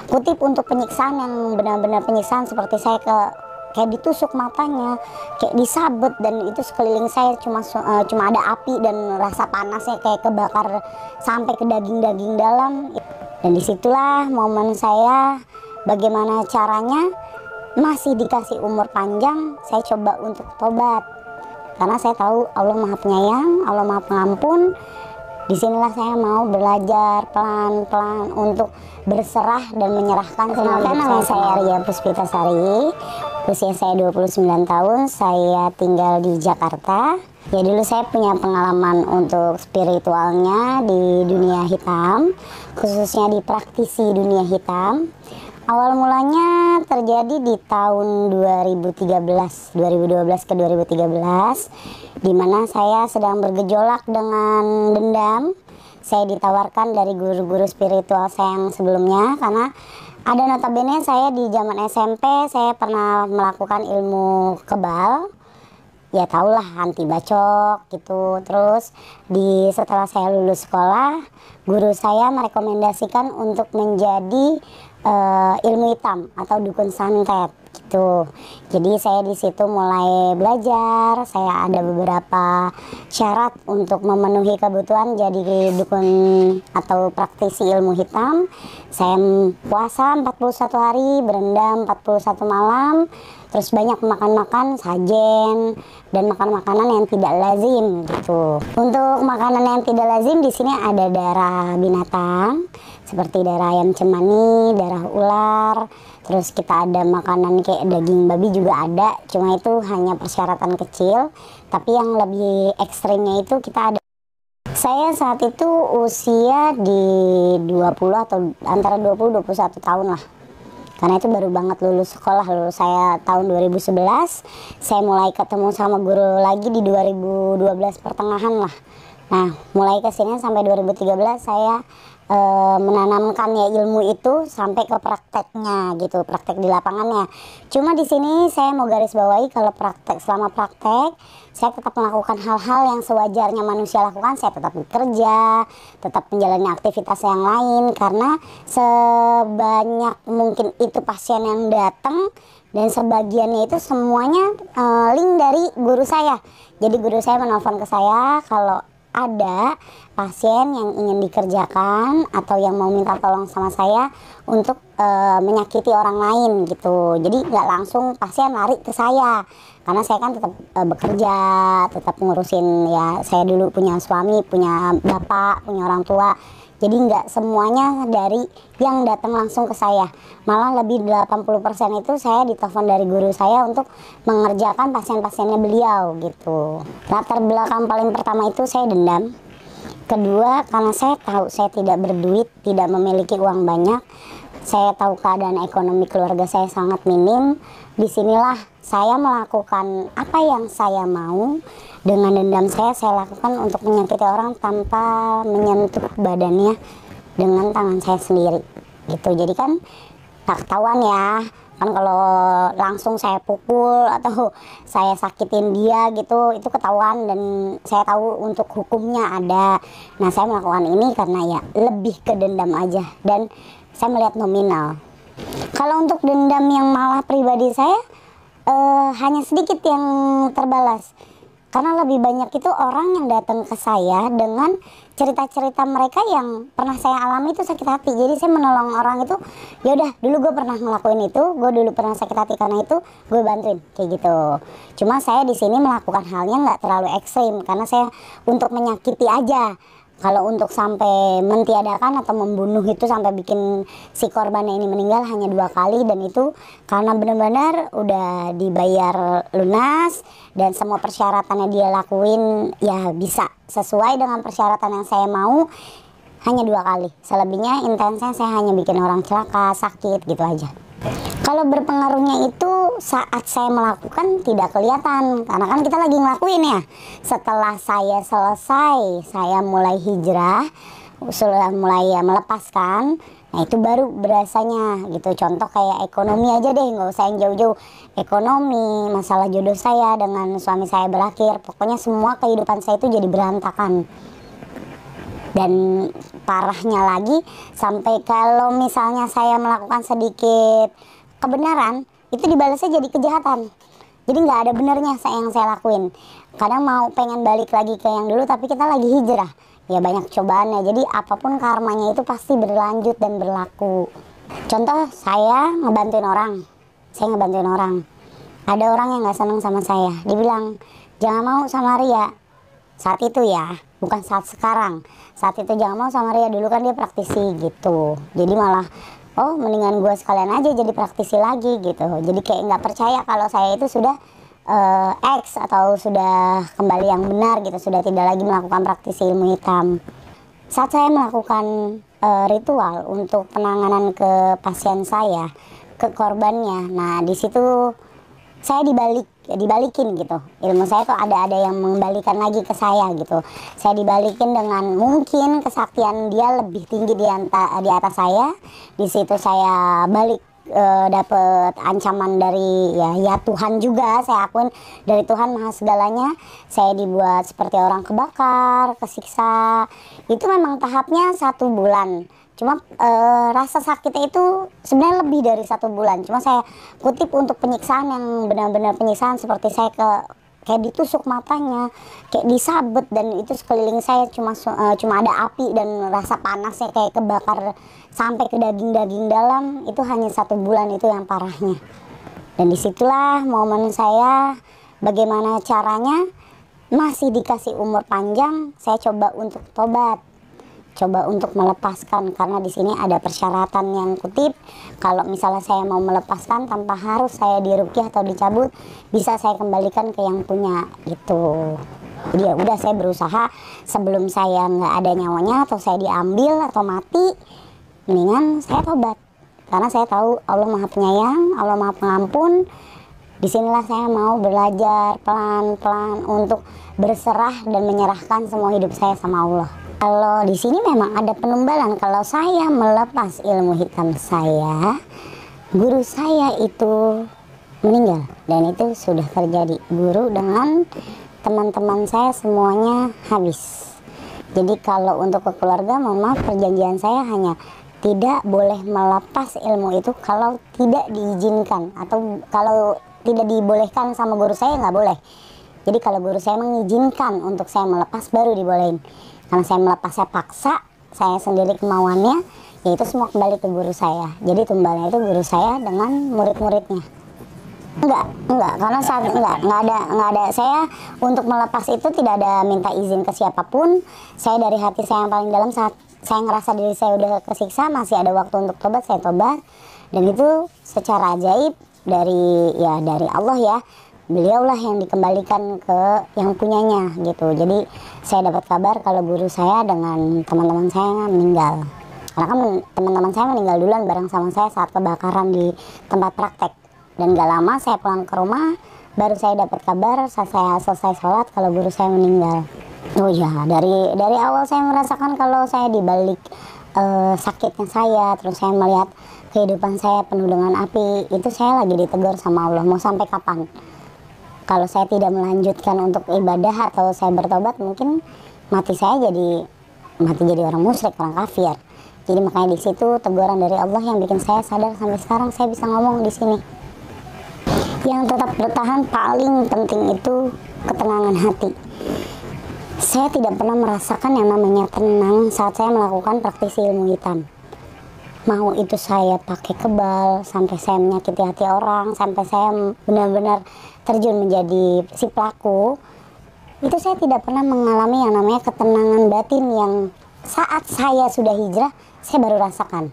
kutip untuk penyiksaan yang benar-benar penyiksaan, seperti saya kayak ditusuk matanya, kayak disabet, dan itu sekeliling saya cuma ada api dan rasa panasnya kayak kebakar sampai ke daging-daging dalam. Dan disitulah momen saya, bagaimana caranya masih dikasih umur panjang, saya coba untuk tobat. Karena saya tahu Allah Maha Penyayang, Allah Maha Pengampun. Disinilah saya mau belajar pelan-pelan untuk berserah dan menyerahkan. Kenalkan, nama saya Ria Puspitasari, usia saya 29 tahun, saya tinggal di Jakarta. Ya, dulu saya punya pengalaman untuk spiritualnya di dunia hitam, khususnya di praktisi dunia hitam. Awal mulanya terjadi di tahun 2012 ke 2013, di mana saya sedang bergejolak dengan dendam. Saya ditawarkan dari guru-guru spiritual saya yang sebelumnya, karena ada notabene saya di zaman SMP saya pernah melakukan ilmu kebal. Ya tahulah, anti bacok gitu. Terus setelah saya lulus sekolah, guru saya merekomendasikan untuk menjadi ilmu hitam atau dukun santet gitu. Jadi saya di situ mulai belajar. Saya ada beberapa syarat untuk memenuhi kebutuhan jadi dukun atau praktisi ilmu hitam. Saya puasa 41 hari, berendam 41 malam. Terus banyak makan sajen dan makan makanan yang tidak lazim gitu. Untuk makanan yang tidak lazim di sini ada darah binatang seperti darah ayam cemani, darah ular. Terus kita ada makanan kayak daging babi juga ada, cuma itu hanya persyaratan kecil. Tapi yang lebih ekstrimnya itu kita ada. Saya saat itu usia di 20 atau antara 20-21 tahun lah. Karena itu baru banget lulus sekolah, lulus saya tahun 2011. Saya mulai ketemu sama guru lagi di 2012 pertengahan lah. Nah, mulai kesini sampai 2013 saya menanamkan ya ilmu itu sampai ke prakteknya gitu, praktek di lapangannya. Cuma di sini saya mau garis bawahi kalau selama praktek saya tetap melakukan hal-hal yang sewajarnya manusia lakukan. Saya tetap bekerja, tetap menjalani aktivitas yang lain, karena sebanyak mungkin itu pasien yang datang dan sebagiannya itu semuanya link dari guru saya. Jadi guru saya menelpon ke saya kalau ada pasien yang ingin dikerjakan atau yang mau minta tolong sama saya untuk menyakiti orang lain gitu. Jadi nggak langsung pasien lari ke saya, karena saya kan tetap bekerja, tetap ngurusin, ya saya dulu punya suami, punya bapak, punya orang tua. Jadi nggak semuanya dari yang datang langsung ke saya. Malah lebih 80% itu saya ditelepon dari guru saya untuk mengerjakan pasien-pasiennya beliau gitu. Latar belakang paling pertama itu saya dendam. Kedua, karena saya tahu saya tidak berduit, tidak memiliki uang banyak. Saya tahu keadaan ekonomi keluarga saya sangat minim. Disinilah saya melakukan apa yang saya mau. Dengan dendam saya lakukan untuk menyakiti orang tanpa menyentuh badannya dengan tangan saya sendiri gitu. Jadi kan tak ketahuan ya, kan kalau langsung saya pukul atau saya sakitin dia gitu, itu ketahuan dan saya tahu untuk hukumnya ada. Nah, saya melakukan ini karena ya lebih ke dendam aja, dan saya melihat nominal. Kalau untuk dendam yang malah pribadi saya hanya sedikit yang terbalas. Karena lebih banyak itu orang yang datang ke saya dengan cerita-cerita mereka yang pernah saya alami itu sakit hati. Jadi saya menolong orang itu, ya udah dulu gue pernah ngelakuin itu, gue dulu pernah sakit hati karena itu, gue bantuin kayak gitu. Cuma saya di sini melakukan halnya nggak terlalu ekstrim, karena saya untuk menyakiti aja. Kalau untuk sampai mentiadakan atau membunuh itu sampai bikin si korbannya ini meninggal hanya 2 kali, dan itu karena benar-benar udah dibayar lunas dan semua persyaratannya dia lakuin ya bisa sesuai dengan persyaratan yang saya mau, hanya 2 kali. Selebihnya intensnya saya hanya bikin orang celaka, sakit gitu aja. Kalau berpengaruhnya itu saat saya melakukan tidak kelihatan, karena kan kita lagi ngelakuin ya. Setelah saya selesai, saya mulai hijrah, sudah mulai ya melepaskan. Nah itu baru berasanya gitu. Contoh kayak ekonomi aja deh, nggak usah yang jauh-jauh. Ekonomi, masalah jodoh saya dengan suami saya berakhir. Pokoknya semua kehidupan saya itu jadi berantakan. Dan parahnya lagi sampai kalau misalnya saya melakukan sedikit kebenaran itu dibalasnya jadi kejahatan. Jadi nggak ada benernya yang saya lakuin. Kadang mau pengen balik lagi ke yang dulu tapi kita lagi hijrah. Ya banyak cobaannya. Jadi apapun karmanya itu pasti berlanjut dan berlaku. Contoh saya ngebantuin orang. Saya ngebantuin orang. Ada orang yang nggak seneng sama saya. Dibilang jangan mau sama Ria. Saat itu ya, bukan saat sekarang. Saat itu jangan mau sama Ria, dulu kan dia praktisi gitu. Jadi malah oh mendingan gue sekalian aja jadi praktisi lagi gitu. Jadi kayak nggak percaya kalau saya itu sudah X atau sudah kembali yang benar gitu, sudah tidak lagi melakukan praktisi ilmu hitam. Saat saya melakukan ritual untuk penanganan ke pasien saya, ke korbannya, nah di situ saya dibalikin gitu. Ilmu saya tuh ada yang mengembalikan lagi ke saya gitu. Saya dibalikin dengan mungkin kesaktian dia lebih tinggi di atas saya. Di situ saya balik dapat ancaman dari ya Tuhan juga. Saya akuin dari Tuhan maha segalanya. Saya dibuat seperti orang kebakar, kesiksa. Itu memang tahapnya 1 bulan. Cuma rasa sakitnya itu sebenarnya lebih dari 1 bulan. Cuma saya kutip untuk penyiksaan yang benar-benar penyiksaan seperti saya kayak ditusuk matanya, kayak disabet, dan itu sekeliling saya cuma ada api dan rasa panasnya kayak kebakar sampai ke daging-daging dalam. Itu hanya 1 bulan, itu yang parahnya. Dan disitulah momen saya bagaimana caranya masih dikasih umur panjang, saya coba untuk tobat. Coba untuk melepaskan, karena di sini ada persyaratan yang kutip, kalau misalnya saya mau melepaskan tanpa harus saya diruqyah atau dicabut, bisa saya kembalikan ke yang punya gitu. Jadi ya udah, saya berusaha sebelum saya nggak ada nyawanya atau saya diambil atau mati, mendingan saya tobat, karena saya tahu Allah maha penyayang, Allah maha pengampun. Disinilah saya mau belajar pelan-pelan untuk berserah dan menyerahkan semua hidup saya sama Allah. Kalau di sini memang ada penumbalan. Kalau saya melepas ilmu hitam saya, guru saya itu meninggal, dan itu sudah terjadi. Guru dengan teman-teman saya semuanya habis. Jadi kalau untuk ke keluarga, mohon maaf, perjanjian saya hanya tidak boleh melepas ilmu itu kalau tidak diizinkan, atau kalau tidak dibolehkan sama guru saya, nggak boleh. Jadi kalau guru saya mengizinkan untuk saya melepas, baru dibolehin. Karena saya melepasnya paksa, saya sendiri kemauannya, yaitu semua kembali ke guru saya. Jadi tumbalnya itu guru saya dengan murid-muridnya. Enggak, karena saat enggak ada. Saya untuk melepas itu tidak ada minta izin ke siapapun. Saya dari hati saya yang paling dalam, saat saya ngerasa diri saya udah kesiksa, masih ada waktu untuk tobat, saya tobat. Dan itu secara ajaib dari Allah ya. Beliaulah yang dikembalikan ke yang punyanya gitu. Jadi saya dapat kabar kalau guru saya dengan teman-teman saya meninggal. Karena kan teman-teman saya meninggal duluan bareng sama saya saat kebakaran di tempat praktek. Dan gak lama saya pulang ke rumah, baru saya dapat kabar saat saya selesai sholat kalau guru saya meninggal. Oh ya, dari awal saya merasakan kalau saya dibalik sakitnya saya, terus saya melihat kehidupan saya penuh dengan api, itu saya lagi ditegur sama Allah, mau sampai kapan? Kalau saya tidak melanjutkan untuk ibadah atau saya bertobat, mungkin mati jadi orang musyrik, orang kafir. Jadi makanya di situ teguran dari Allah yang bikin saya sadar sampai sekarang saya bisa ngomong di sini. Yang tetap bertahan paling penting itu ketenangan hati. Saya tidak pernah merasakan yang namanya tenang saat saya melakukan praktisi ilmu hitam. Mau itu saya pakai kebal, sampai saya menyakiti hati orang, sampai saya benar-benar terjun menjadi si pelaku, itu saya tidak pernah mengalami yang namanya ketenangan batin yang saat saya sudah hijrah, saya baru rasakan.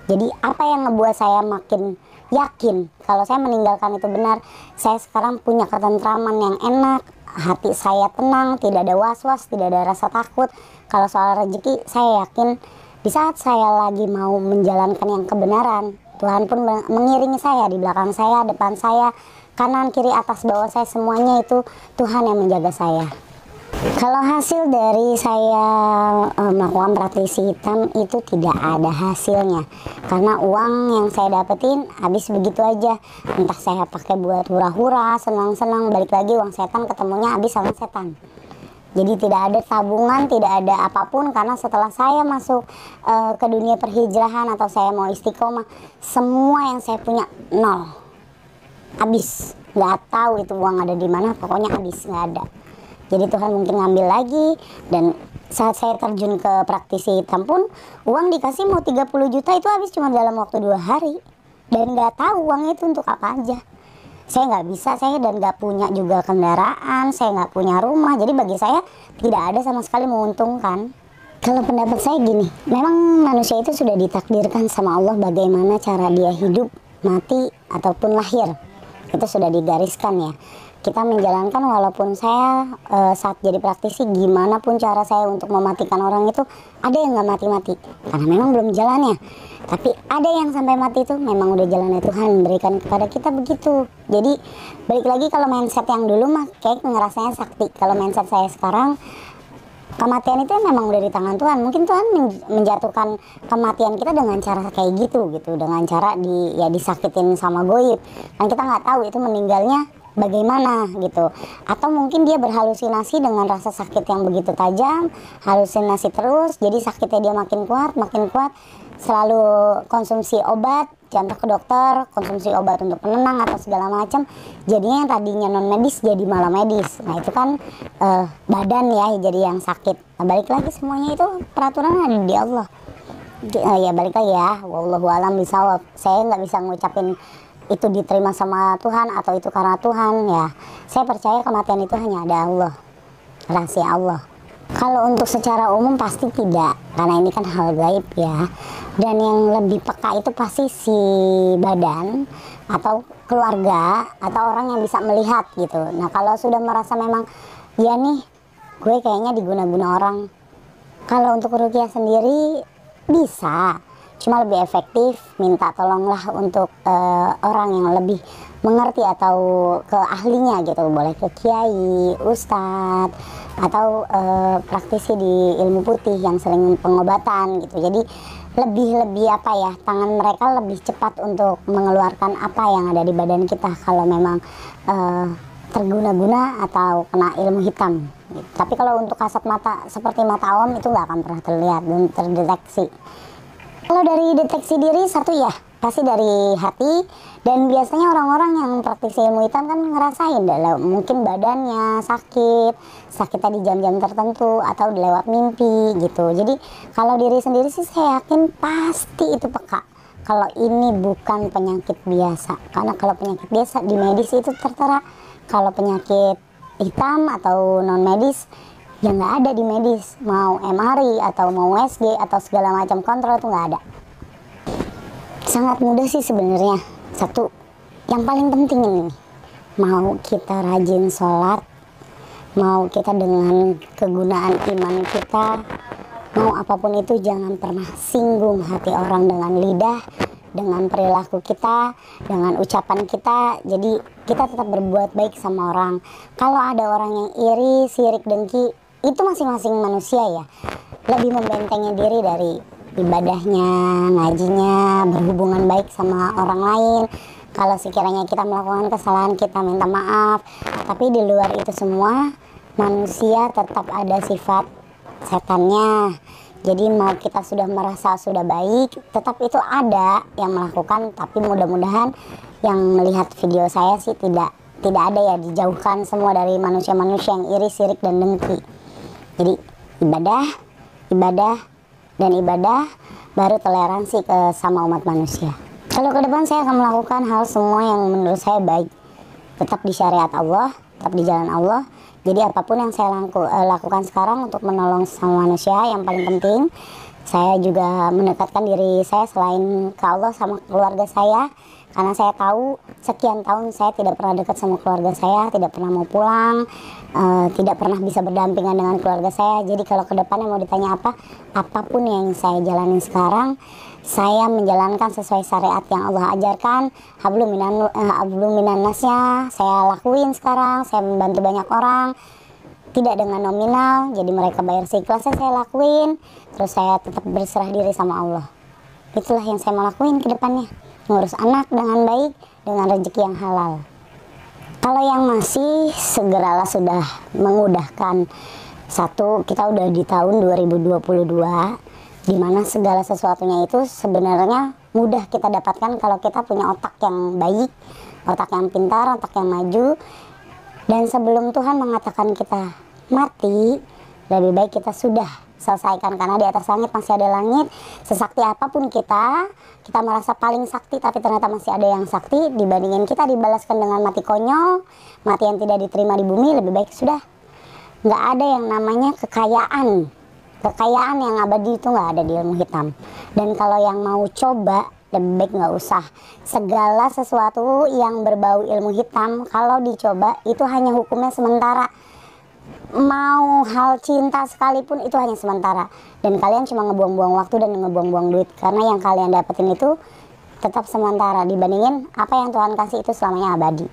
Jadi apa yang ngebuat saya makin yakin kalau saya meninggalkan itu benar, saya sekarang punya ketentraman yang enak, hati saya tenang, tidak ada was-was, tidak ada rasa takut. Kalau soal rezeki, saya yakin di saat saya lagi mau menjalankan yang kebenaran, Tuhan pun mengiringi saya, di belakang saya, depan saya, kanan, kiri, atas, bawah saya, semuanya itu Tuhan yang menjaga saya. Kalau hasil dari saya melakukan praktisi hitam itu tidak ada hasilnya, karena uang yang saya dapetin habis begitu aja. Entah saya pakai buat hura-hura, senang-senang, balik lagi uang setan, ketemunya habis sama setan. Jadi tidak ada tabungan, tidak ada apapun, karena setelah saya masuk ke dunia perhijrahan atau saya mau istiqomah, semua yang saya punya nol, habis. Nggak tahu itu uang ada di mana, pokoknya habis, nggak ada. Jadi Tuhan mungkin ngambil lagi. Dan saat saya terjun ke praktisi hitam pun, uang dikasih mau 30 juta itu habis cuma dalam waktu 2 hari. Dan nggak tahu uang itu untuk apa aja. Saya nggak bisa, saya dan nggak punya juga kendaraan, saya nggak punya rumah. Jadi bagi saya tidak ada sama sekali menguntungkan. Kalau pendapat saya gini, memang manusia itu sudah ditakdirkan sama Allah bagaimana cara dia hidup, mati, ataupun lahir. Itu sudah digariskan ya. Kita menjalankan, walaupun saya saat jadi praktisi, gimana pun cara saya untuk mematikan orang itu, ada yang nggak mati-mati karena memang belum jalannya. Tapi ada yang sampai mati itu memang udah jalannya Tuhan berikan kepada kita begitu. Jadi balik lagi, kalau mindset yang dulu mah kayak ngerasanya sakti. Kalau mindset saya sekarang, kematian itu memang udah di tangan Tuhan. Mungkin Tuhan menjatuhkan kematian kita dengan cara kayak gitu, dengan cara disakitin sama goib. Dan kita nggak tahu itu meninggalnya bagaimana gitu. Atau mungkin dia berhalusinasi dengan rasa sakit yang begitu tajam, halusinasi terus, jadi sakitnya dia makin kuat, selalu konsumsi obat, contoh ke dokter, konsumsi obat untuk penenang atau segala macam. Jadinya yang tadinya non medis jadi malah medis. Nah itu kan badan ya jadi yang sakit. Nah, balik lagi semuanya itu peraturan ada di Allah. Ya balik lagi ya, wallahu alam bisawab. Saya nggak bisa ngucapin itu diterima sama Tuhan atau itu karena Tuhan ya. Saya percaya kematian itu hanya ada Allah, rahasia Allah. Kalau untuk secara umum pasti tidak, karena ini kan hal gaib ya. Dan yang lebih peka itu pasti si badan atau keluarga atau orang yang bisa melihat gitu. Nah kalau sudah merasa memang ya nih gue kayaknya diguna-guna orang. Kalau untuk ruqyah sendiri bisa, cuma lebih efektif minta tolonglah untuk orang yang lebih mengerti atau ke ahlinya gitu. Boleh ke kiai, ustadz, atau praktisi di ilmu putih yang sering pengobatan gitu. Jadi lebih apa ya, tangan mereka lebih cepat untuk mengeluarkan apa yang ada di badan kita kalau memang terguna-guna atau kena ilmu hitam gitu. Tapi kalau untuk kasat mata seperti mata awam itu nggak akan pernah terlihat dan terdeteksi. Kalau dari deteksi diri satu ya pasti dari hati. Dan biasanya orang-orang yang praktisi ilmu hitam kan ngerasain mungkin badannya sakitnya di jam-jam tertentu atau lewat mimpi gitu. Jadi kalau diri sendiri sih saya yakin pasti itu peka kalau ini bukan penyakit biasa. Karena kalau penyakit biasa di medis itu tertera, kalau penyakit hitam atau non medis ya nggak ada di medis. Mau MRI atau mau USG atau segala macam kontrol itu nggak ada. Sangat mudah sih sebenarnya. Satu, yang paling penting ini, mau kita rajin sholat, mau kita dengan kegunaan iman kita, mau apapun itu jangan pernah singgung hati orang dengan lidah, dengan perilaku kita, dengan ucapan kita. Jadi kita tetap berbuat baik sama orang. Kalau ada orang yang iri, sirik, dengki, itu masing-masing manusia ya. Lebih membentengi diri dari ibadahnya, ngajinya, berhubungan baik sama orang lain. Kalau sekiranya kita melakukan kesalahan, kita minta maaf. Tapi di luar itu semua, manusia tetap ada sifat setannya. Jadi mau kita sudah merasa sudah baik, tetap itu ada yang melakukan. Tapi mudah-mudahan yang melihat video saya sih tidak ada ya, dijauhkan semua dari manusia-manusia yang iri, sirik, dan dengki. Jadi ibadah baru toleransi ke sama umat manusia. Kalau ke depan saya akan melakukan hal semua yang menurut saya baik, tetap di syariat Allah, tetap di jalan Allah. Jadi apapun yang saya lakukan sekarang untuk menolong sama manusia, yang paling penting saya juga mendekatkan diri saya selain ke Allah sama keluarga saya. Karena saya tahu sekian tahun saya tidak pernah dekat sama keluarga saya, tidak pernah mau pulang, tidak pernah bisa berdampingan dengan keluarga saya. Jadi kalau ke depannya mau ditanya apapun yang saya jalani sekarang, saya menjalankan sesuai syariat yang Allah ajarkan. Hablum minan nasnya saya lakuin sekarang. Saya membantu banyak orang, tidak dengan nominal, jadi mereka bayar seikhlasnya saya lakuin. Terus saya tetap berserah diri sama Allah. Itulah yang saya mau lakuin ke depannya, ngurus anak dengan baik, dengan rezeki yang halal. Kalau yang masih, segeralah sudah mengudahkan Satu, kita udah di tahun 2022, di mana segala sesuatunya itu sebenarnya mudah kita dapatkan kalau kita punya otak yang baik, otak yang pintar, otak yang maju. Dan sebelum Tuhan mengatakan kita mati, lebih baik kita sudah selesaikan, karena di atas langit masih ada langit. Sesakti apapun kita merasa paling sakti, tapi ternyata masih ada yang sakti. Dibandingin kita dibalaskan dengan mati konyol, mati yang tidak diterima di bumi, lebih baik sudah. Nggak ada yang namanya kekayaan yang abadi, itu nggak ada di ilmu hitam. Dan kalau yang mau coba, lebih baik nggak usah. Segala sesuatu yang berbau ilmu hitam, kalau dicoba itu hanya hukumnya sementara. Mau hal cinta sekalipun itu hanya sementara, dan kalian cuma ngebuang-buang waktu dan ngebuang-buang duit, karena yang kalian dapetin itu tetap sementara dibandingin apa yang Tuhan kasih itu selamanya abadi.